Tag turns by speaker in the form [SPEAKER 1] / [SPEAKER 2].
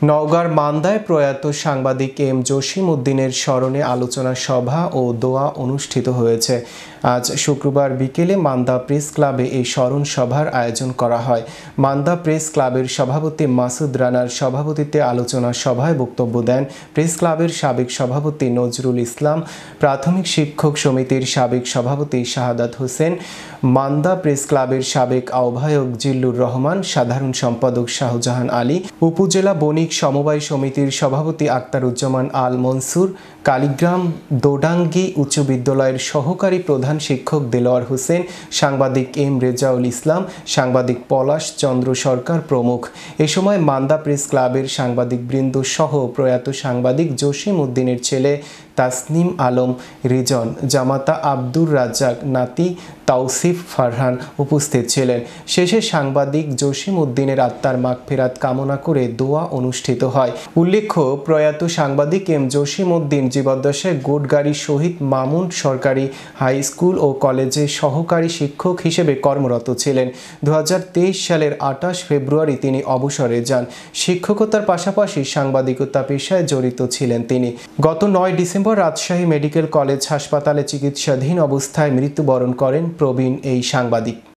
[SPEAKER 1] নওগাঁর মান্দায় প্রয়াত সাংবাদিক এম জসিম উদ্দিনের স্মরণে আলোচনা সভা ও দোয়া অনুষ্ঠিত হয়েছে। আজ শুক্রবার বিকেলে মান্দা প্রেস ক্লাবে এই স্মরণ সভার আয়োজন করা হয়। মান্দা প্রেস ক্লাবের সভাপতি মাসুদ রানার সভাপতিত্বে আলোচনা সভায় বক্তব্য দেন প্রেস ক্লাবের সাবেক সভাপতি নজরুল ইসলাম, প্রাথমিক শিক্ষক সমিতির সাবেক সভাপতি শাহাদাত হোসেন, মান্দা প্রেস ক্লাবের সাবেক আহ্বায়ক জিল্লুর রহমান, সাধারণ সম্পাদক শাহজাহান আলী, উপজেলা বণিক সমবায় সমিতির সভাপতি আক্তারুজ্জামান আল মনসুর, কালীগ্রাম দোডাঙ্গি উচ্চ বিদ্যালয়ের সহকারী প্রধান শিক্ষক দেলোয়ার হোসেন, সাংবাদিক এম রেজাউল ইসলাম, সাংবাদিক পলাশ চন্দ্র সরকার প্রমুখ। এ সময় মান্দা প্রেস ক্লাবের সাংবাদিকবৃন্দ সহ প্রয়াত সাংবাদিক জসিম উদ্দিনের ছেলে তাসনিম আলম রিজন, জামাতা আব্দুর রাজ্জাক নাতি তাওসিফ ফারহান উপস্থিত ছিলেন। শেষে সাংবাদিক জসিম উদ্দিনের আত্মার মাগফিরাত কামনা করে দোয়া অনুষ্ঠিত হয়। উল্লেখ্য, প্রয়াত সাংবাদিক এম জসিম উদ্দিন জীবদ্দশায় গোটগাড়ি শহীদ মামুন সরকারি হাই স্কুল ও কলেজে সহকারী শিক্ষক হিসেবে কর্মরত ছিলেন। 2023 সালের 28 ফেব্রুয়ারি তিনি অবসরে যান। শিক্ষকতার পাশাপাশি সাংবাদিকতা পেশায় জড়িত ছিলেন তিনি। গত 9 ডিসেম্বর রাজশাহী মেডিকেল কলেজ হাসপাতালে চিকিৎসাধীন অবস্থায় মৃত্যুবরণ করেন প্রবীণ এই সাংবাদিক।